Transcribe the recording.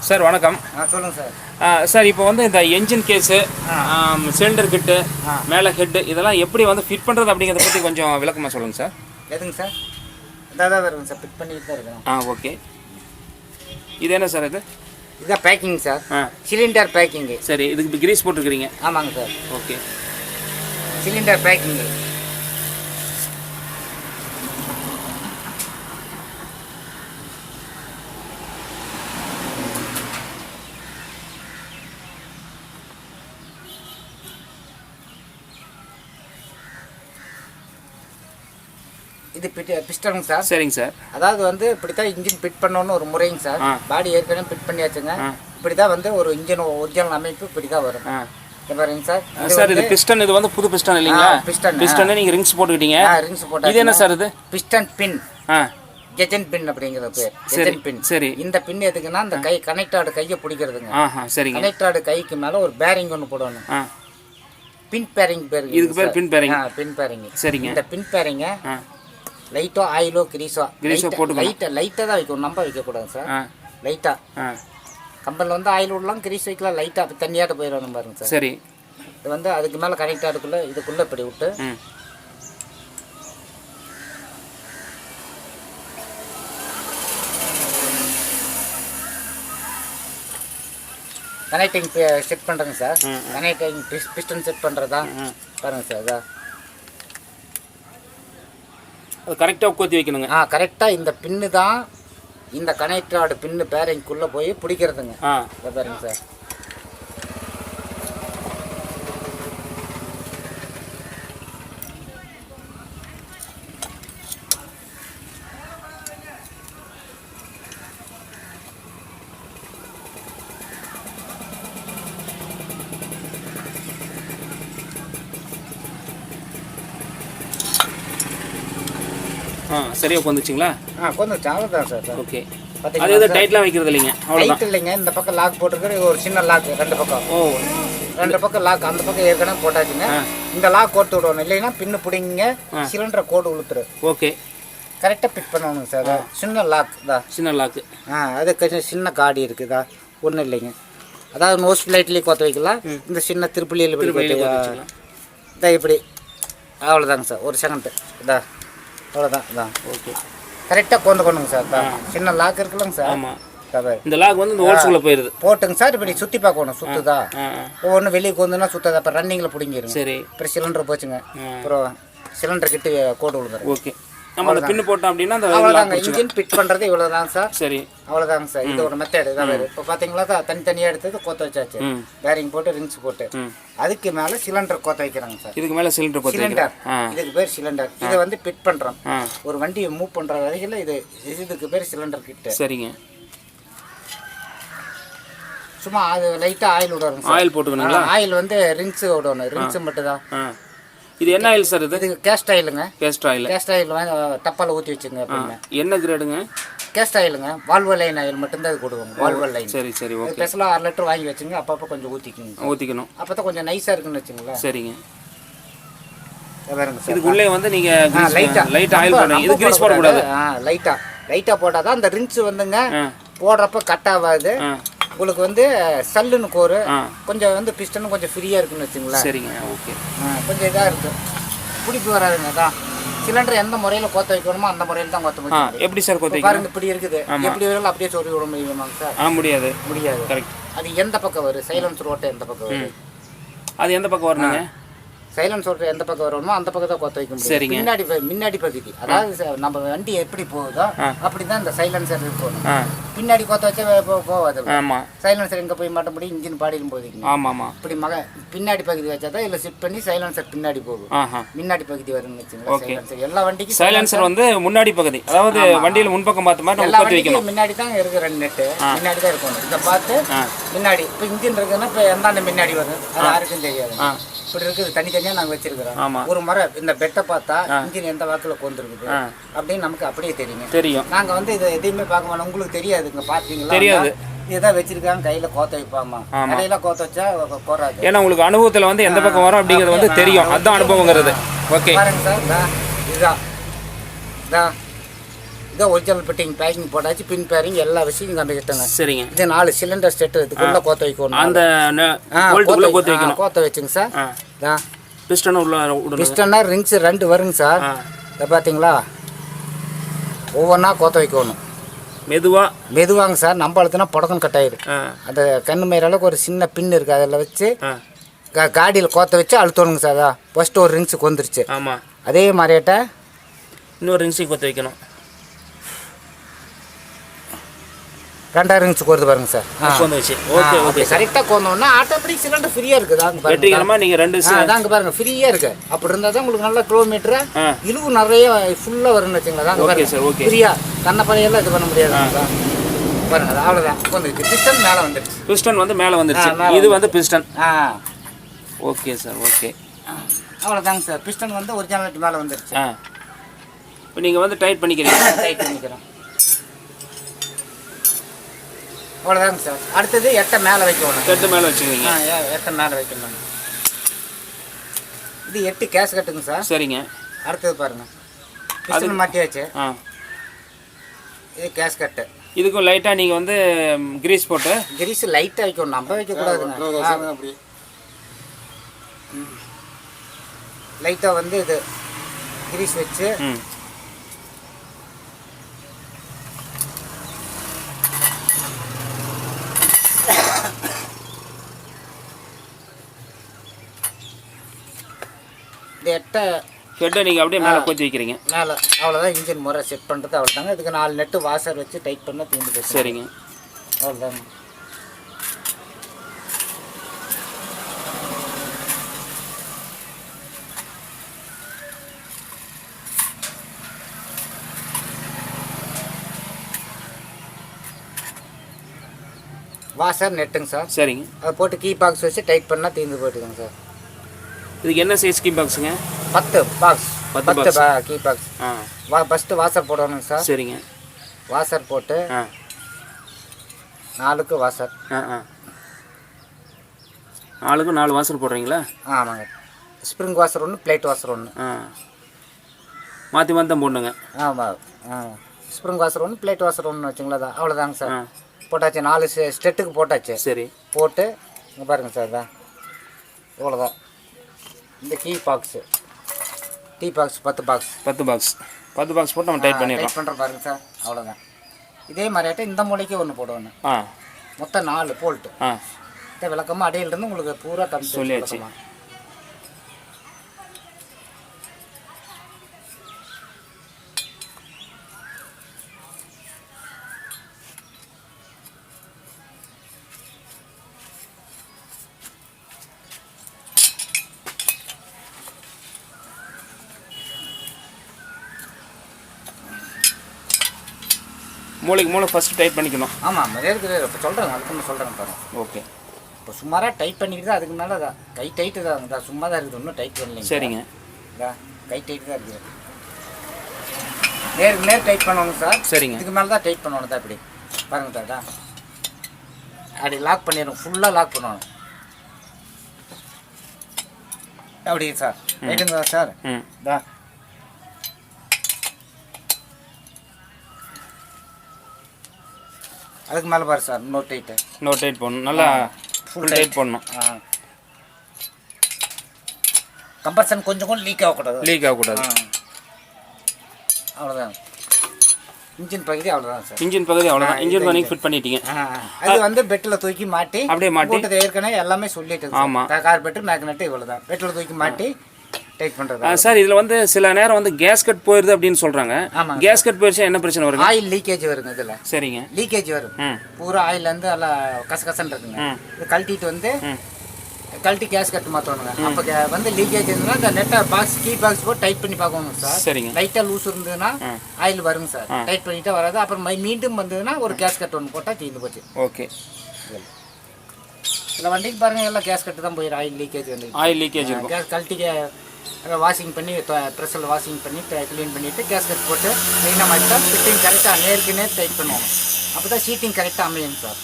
Sir வணக்கம். சொல்லுங்கள் sir. Sir இப்போ வந்து இந்த என்ஜின் கேஸு, சிலிண்டர் கிட்டு, மேலே ஹெட்டு இதெல்லாம் எப்படி வந்து ஃபிட் பண்ணுறது அப்படிங்கிறத பற்றி கொஞ்சம் விளக்கமாக சொல்லுங்கள் சார். எதுங்க சார்? இதாக வருங்க சார், ஃபிட் பண்ணிட்டு தான் இருக்கேன். ஓகே. இது என்ன சார் இது? இதுதான் பேக்கிங் சார். Cylinder packing. சரி, இதுக்கு கிரீஸ் போட்டுருக்கிறீங்க? ஆமாங்க சார். ஓகே. Cylinder packing. இது பிஸ்டனுங்க சார். சரிங்க சார். அதாவது வந்து இப்படி தான் இன்ஜின் ஃபிட் பண்ணணும்னு ஒரு முறைங்க சார். பாடி ஏற்கனவே ஃபிட் பண்ணியாச்சுங்க. இப்படி தான் வந்து ஒரு இன்ஜின் ஒரிஜினல் அமைப்பு இப்படி தான் வரும். பாருங்க சார். சார் இது பிஸ்டன், இது வந்து புது பிஸ்டன் இல்லைங்களா? பிஸ்டன் நீங்க ரிங்ஸ் போட்டுக்கிட்டீங்க. ரிங்ஸ் போட்டா. இது என்ன சார்? இது பிஸ்டன் பின். ஜெஜன் பின் அப்படிங்கிற பேர். ஜெஜன் பின். சரி. இந்த பின் எதுக்குன்னா இந்த கை கனெக்டாடு கையை பிடிக்கிறதுங்க. சரிங்க. கனெக்டாடு கைக்கு மேல ஒரு பேரிங் ஒன்று போடணும். பின் பேரிங் பேர். இதுக்கு பேர் பின் பேரிங். பின் பேரிங். சரிங்க. இந்த பின் பேரிங்க லைட்டோ ஆயிலோ கிரீஸோ போட்டு லைட்டாக தான் வைக்கணும், நம்ப வைக்கக்கூடாது சார். லைட்டாக கம்பெனியில் வந்து ஆயில் விடலாம், கிரீஸ் வைக்கலாம், லைட்டாக தண்ணியாட்ட போயிடணும் பாருங்க சார். சரி. இது வந்து அதுக்கு மேலே கனெக்ட் ஆகுதுக்குள்ளே இதுக்குள்ளே இப்படி விட்டு கனெக்டிங் செட் பண்ணுறேங்க சார். கனெக்டிங் பிஸ்டன் செட் பண்ணுறதா பாருங்கள் சார். அதான் அது கரெக்டாக உட்காத்தி வைக்கணுங்க. கரெக்டாக இந்த பின்னு தான் இந்த கனெக்டரோட பின்னு பேரிங்குள்ளே போய் பிடிக்கிறதுங்க. இதை பாருங்க சார். சரியா உட்காந்துச்சுங்களா? உட்காந்துச்சு, அவ்வளோதான் சார். ஓகே. அது எதுவும் டைட்லாம் வைக்கிறது இல்லைங்க? டைட் இல்லைங்க. இந்த பக்கம் லாக் போட்டுருக்கிற ஒரு சின்ன லாக், ரெண்டு பக்கம். ரெண்டு பக்கம் லாக். அந்த பக்கம் ஏற்கனவே போட்டாச்சுங்க. இந்த லாக் கோட்டு விடணும், இல்லைன்னா பின்னு பிடிங்க சிலிண்டரை கோடு உளுத்துரு. ஓகே. கரெக்டாக ஃபிட் பண்ணணுங்க சார். சின்ன லாக் தான். சின்ன லாக்கு. அது கொஞ்சம் சின்ன காடி இருக்குதா, ஒன்றும் இல்லைங்க. அதாவது நோஸ் பிளேட்லேயே கோத்த வைக்கலாம், இந்த சின்ன திருப்பிலியில் இதான் இப்படி. அவ்வளோதாங்க சார். ஒரு செகண்ட் இதா, அவ்வளோதான். இதான். ஓகே. கரெக்டாக கொண்டுக்கணுங்க சார். சின்ன லாக் இருக்குல்லங்க சார். ஆமாம். இந்த லாக் வந்து இந்த ஹோல்ஸ்குள்ளே போயிடுது. போட்டுங்க சார். இப்படி சுற்றி பார்க்கணும், சுற்றுதா. ஒவ்வொன்று வெளியே கொண்டுனா சுத்தாது. அப்புறம் ரன்னிங்கில் பிடிங்கிடும். சரி. அப்புறம் சிலிண்டர் போச்சுங்க. அப்புறம் சிலிண்டர் கிட்ட கோடு விழுந்துடும். ஓகே. நம்ம அந்த பின்னு போட்டோம் அப்படின்னா அந்த அவ்வளோதாங்க. இன்ஜின் ஃபிட் பண்ணுறது இவ்வளோதாங்க சார். சரி. அவ்வளோதாங்க சார். இது ஒரு மெத்தட் தான் வேறு. இப்போ பார்த்தீங்களா தனித்தனியாக எடுத்தது கோத்த வச்சாச்சு. பேரிங் போட்டு ரிங்ஸ் போட்டு அதுக்கு மேலே சிலிண்டர் கோத்த வைக்கிறாங்க சார். இதுக்கு மேலே சிலிண்டர் இதுக்கு பேர் சிலிண்டர். இதை வந்து ஃபிட் பண்ணுறோம். ஒரு வண்டியை மூவ் பண்ணுற வரைக்கும் இதுக்கு பேர் சிலிண்டர் கிட்ட. சரிங்க. சும்மா அது லைட்டாக ஆயில் விடணும். ஆயில் போட்டுக்கணுங்களா? ஆயில் வந்து ரிங்ஸ் விடணும். ரிங்ஸ் மட்டும் தான். இது என்ன ஆயில் சார்? இது கேஸ்ட் ஆயிலுங்க. Cast oil. கேஸ்ட் ஆயில் டப்பால் ஊற்றி வச்சுங்க. என்ன கிரேடுங்க? கேஸ்ட் ஆயிலுங்க. வால்வோ லைன் ஆயில் மட்டும்தான் அது கொடுவாங்க. Volvo line. சரி சரி. ஓகே. ஸ்பெஷலாக 1 லிட்டர் வாங்கி வச்சுங்க. அப்பப்போ கொஞ்சம் ஊற்றிக்கணும். அப்போ தான் கொஞ்சம் நைஸாக இருக்குன்னு வச்சுங்களேன். சரிங்க. வேறுங்க சார். இதுக்குள்ளே வந்து நீங்கள் லைட்டாக ஆயில் போடுறீங்க. இது கிரீஸ் போடக்கூடாது. லைட்டாக போட்டால் தான் அந்த ரிங்ஸ் வந்துங்க போடுறப்ப கட் ஆகாது. உங்களுக்கு வந்து சல்லுன்னு கோரு கொஞ்சம் வந்து பிஸ்டனும் கொஞ்சம் ஃப்ரீயாக இருக்குன்னு வச்சுங்களேன். சரிங்க. ஓகே. கொஞ்சம் இதாக இருக்குது, பிடிப்பு வராதுங்க. அதான் சிலிண்டர் எந்த முறையில் கோத்த வைக்கணுமோ அந்த முறையில் தான் கோத்த முடியும். எப்படி சார் கோத்த பாருங்க, இப்படி இருக்குது. எப்படி வரையிலும் அப்படியே சொல்லி விட முடியுமாங்க சார்? முடியாது. கரெக்ட். அது எந்த பக்கம் வரும்? சைலன்ஸ் ரோட்டை எந்த பக்கம் வரும்? அது எந்த பக்கம் வரணுங்க? சைலன்ஸ் ரோட்டை எந்த பக்கம் வரணுமோ அந்த பக்கம் தான் கோத்த வைக்க முடியும். முன்னாடி பகுதி, அதாவது நம்ம வண்டி எப்படி போகுதோ அப்படிதான் இந்த சைலன்சர் இருக்கணும். பின்னாடி கோத்த வச்சா போகாது. சைலன்சர் எங்கே போய் மாட்ட முடியும்? இன்ஜின் பாடியும் போதிக்கணும். இப்படி பின்னாடி பகுதி வச்சா தான் இல்லை ஷிஃப்ட் பண்ணி சைலன்சர் பின்னாடி போகும். முன்னாடி பகுதி வரும்னு வச்சுங்களேன். எல்லா வண்டிக்கும் சைலன்சர் வந்து முன்னாடி பகுதி, அதாவது வண்டியில் முன்பக்கம் பார்த்த மாதிரி எல்லா வண்டிக்கும் முன்னாடி தான் இருக்கு. 2 நெட்டு முன்னாடி தான் இருக்கணும். இதை பார்த்து முன்னாடி இப்போ இன்ஜின் இருக்குன்னா இப்போ எந்தாண்ட முன்னாடி வரும் அது யாருக்கும் தெரியாது. இப்படி இருக்குது. தனித்தனியாக நாங்கள் வச்சிருக்கிறோம். ஒரு முறை இந்த பெட்டை பார்த்தா இன்ஜின் எந்த வாக்கில் கொண்டுருக்குது அப்படின்னு நமக்கு அப்படியே தெரியும். நாங்கள் வந்து இதை எதையுமே பார்க்க மாட்டோம். உங்களுக்கு தெரியாதுங்க. பார்த்தீங்களா? தெரியாது. இதுதான் வச்சிருக்காங்க. கையில் கோத்த வைப்பாமா, கடையில் கோத்த வச்சா போறாது. ஏன்னா உங்களுக்கு அனுபவத்தில் வந்து எந்த பக்கம் வரும் அப்படிங்கிறது வந்து தெரியும். அதுதான் அனுபவங்கிறது. ஓகே. பாருங்க சார். இதுதான் இதான் ஒரிஜினல் ஃபிட்டிங் பேக்கிங் போட்டாச்சு, பின் பேரிங் எல்லா விஷயம் கண்டுக்கிட்டேங்க. சரிங்க. இது 4 சிலிண்டர் செட்டு, இதுக்குள்ளே கோத்த வைக்கணும். அந்த கோத்த வச்சுங்க சார். இதான் பிஸ்டனும் உள்ள பிஸ்டன்னா ரிங்ஸ் 2 வருங்க சார். இதை பார்த்தீங்களா, ஒவ்வொன்றா கோத்த வைக்கணும். மெதுவாங்க சார். நம்ம அழுத்தினா புடக்கம் கட் ஆயிடும். அந்த கண்ணு மயிற அளவுக்கு ஒரு சின்ன பின் இருக்குது, அதில் வச்சு காடியில் கோத்த வச்சு அழுத்தணுங்க சார். அதான் ஃபஸ்ட்டு ஒரு ரிங்ஸுக்கு வந்துருச்சு. ஆமாம். அதே மாதிரியாட்ட இன்னொரு ரிங்ஸுக்கு கோத்த வைக்கணும். 2 ரிங்ஸுக்கு வருது பாருங்க சார். Okay okay. கரெக்டாக கோந்தோன்னா ஆட்டோமேட்டிக் சிலிண்டர் ஃப்ரீயாக இருக்குது. வெற்றிகரமாக நீங்கள் 2 அதாங்க பாருங்க, ஃப்ரீயாக இருக்குது. அப்படி இருந்தால் தான் உங்களுக்கு நல்ல கிலோமீட்டரு இழுவு நிறைய ஃபுல்லாக வரும்னு வச்சுங்களா. அதாங்க பாருங்க ஃப்ரீயாக கண்ணப்பறையெல்லாம் இது பண்ண முடியாது பாருங்க. அது அவ்வளோதான் வந்துருச்சு. பிஸ்டன் மேலே வந்துருச்சு. பிஸ்டன் வந்து மேலே வந்துருச்சு. இது வந்து பிஸ்டன். Okay sir. ஓகே, அவ்வளோதாங்க சார். பிஸ்டன் வந்து ஒரிஜினாலிட்டி மேலே வந்துருச்சு. இப்போ நீங்கள் வந்து டைட் பண்ணிக்கிறீங்க. டைட் பண்ணிக்கிறோம், அவ்வளோதாங்க சார். அடுத்தது எட்டை மேலே வைக்கணும். 8 மேலே வச்சுக்கிறீங்க. எட்டை மேலே வைக்கணும். இது 8 கேஸ் கட்டுங்க சார். சரிங்க. அடுத்தது பாருங்கள், பிஸ்டன் மாட்டியாச்சு. இது கேஸ் கட்டு. இதுக்கும் லைட்டாக நீங்கள் வந்து கிரீஸ் போட்டு கிரீஸ் லைட்டாக வைக்கணும், நம்ம வைக்கக்கூடாதுங்க. அப்படி லைட்டாக வந்து இது கிரீஸ் வச்சு இந்த எட்டை ஹெட்டை நீங்கள் அப்படியே மேலே கோத்தி வைக்கிறீங்க. மேலே அவ்வளோதான். இன்ஜின் முறை செட் பண்ணுறது அவ்வளோதாங்க. இதுக்கு 4 நெட்டு வாஷர் வச்சு டைட் பண்ண தீர்ந்து போச்சு. சரிங்க. அவ்வளோதாங்க. வாஷர் நெட்டுங்க சார். சரிங்க. அதை போட்டு கீ பாக்ஸ் வச்சு டைட் பண்ணால் தீர்ந்து போயிட்டுங்க சார். இதுக்கு என்ன சைஸ் கீ பாக்ஸுங்க? 10 box. 10 key box. First washer போடணுங்க சார். சரிங்க. வாஷர் போட்டு 4க்கு வாஷர். 4க்கு 4 வாஷர் போடுறீங்களா? ஆமாங்க. Spring washer 1, plate washer 1. மாற்றி மாற்றி தான் போடணுங்க. ஆமாம். ஸ்ப்ரிங் வாஷர் 1, பிளேட் வாஷர் 1 வச்சுங்களா. தான் அவ்வளோதாங்க சார். போட்டாச்சு. 4 ஸ்டெட்டுக்கு போட்டாச்சு. சரி. போட்டு இங்கே பாருங்கள் சார். தான் இவ்வளோதான். இந்த கீ பாக்ஸு டீ பாக்ஸ் 10 பாக்ஸ். 10 பாக்ஸ் போட்டு நம்ம டைட் பண்ணிடுறோம். டைட் பண்ணுற பாருங்க சார். அவ்வளோதான். இதே மாதிரியாட்ட இந்த மூலைக்கு ஒன்று போடுவேன். மொத்தம் 4 போல்ட்டு. இந்த விளக்கமாக அடையிலிருந்து உங்களுக்கு பூரா கம்மி சொல்லியாச்சு. மூளைக்கு மூளை ஃபஸ்ட்டு டைட் பண்ணிக்கணும். ஆமாம், இருக்குது. இப்போ சொல்கிறேன், அதுக்கு சொல்கிறேன் பாருங்க. ஓகே. இப்போ சும்மாராக டைட் பண்ணிக்கிட்டு தான். அதுக்கு மேலே தான் கை டைட்டு தான். சும்மா தான் இருக்குது, இன்னும் டைட் பண்ணலைங்க. சரிங்க. கை டைட்டு தான் இருக்குது. நேருக்கு நேர் டைட் பண்ணணும் சார். சரிங்க. இதுக்கு மேலே தான் டைட் பண்ணணும் தான். இப்படி பாருங்க தாட்டா, அப்படி லாக் பண்ணிடணும். ஃபுல்லாக லாக் பண்ணணும். அப்படி சார். ரைட்டுங்களா சார்? தான் அதுக்கு மேலே பாரு சார். நோ டைட் பண்ணணும். நல்லா ஃபுல் டைட் பண்ணணும். கம்பர்சன் கொஞ்சம் லீக் ஆகக்கூடாது. அவ்வளோதான். இன்ஜின் பகுதி அவ்வளோதான் சார். இன்ஜின் பண்ணி ஃபிட் பண்ணிட்டீங்க. அது வந்து பெட்டில் தூக்கி மாட்டி அப்படியே மாட்டி ஏற்கனவே எல்லாமே சொல்லிட்டு. ஆமாம். கார்பெட்டு மேக்னெட்டு இவ்வளோதான். பெட்டில் தூக்கி மாட்டி டைட் பண்ணுறது சார். இதில் வந்து சில நேரம் வந்து கேஸ் கட் போயிருது அப்படின்னு சொல்கிறாங்க. கேஸ் கட் போயிடுச்சா என்ன பிரச்சனை வருங்க? ஆயில் லீக்கேஜ் வருங்க இதில். சரிங்க. லீக்கேஜ் வரும். பூரா ஆயில் வந்து எல்லாம் கசகசன்னு இருக்குங்க. இது கழட்டிட்டு வந்து கழட்டி கேஸ் கட்டு மாற்றணுங்க. அப்போ வந்து லீக்கேஜ் இருந்ததுன்னா இந்த நெட்டை பாக்ஸ் கீ பாக்ஸ் போட்டு டைட் பண்ணி பார்க்கணும் சார். சரிங்க. லைட்டாக லூஸ் இருந்ததுன்னா ஆயில் வருங்க சார். டைட் பண்ணிட்டே வராது. அப்புறம் மீண்டும் வந்ததுன்னா ஒரு கேஸ் கட் ஒன்று போட்டால் தீர்ந்து போச்சு. ஓகே. இதில் வண்டிக்கு பாருங்கள், எல்லாம் கேஸ் கட்டு தான் போயிடும். ஆயில் லீக்கேஜ் வந்து கேஸ் கழட்டி வாஷிங் பண்ணி ப்ரெஷரில் வாஷிங் பண்ணி க்ளீன் பண்ணிவிட்டு கேஸ் கட் போட்டு க்ளீனாக மாட்டா ஃபிட்டிங் கரெக்டாக நேருக்கு நேர் டைட் பண்ணுவோம். அப்போ தான் சீட்டிங் கரெக்டாக அமையும் சார்.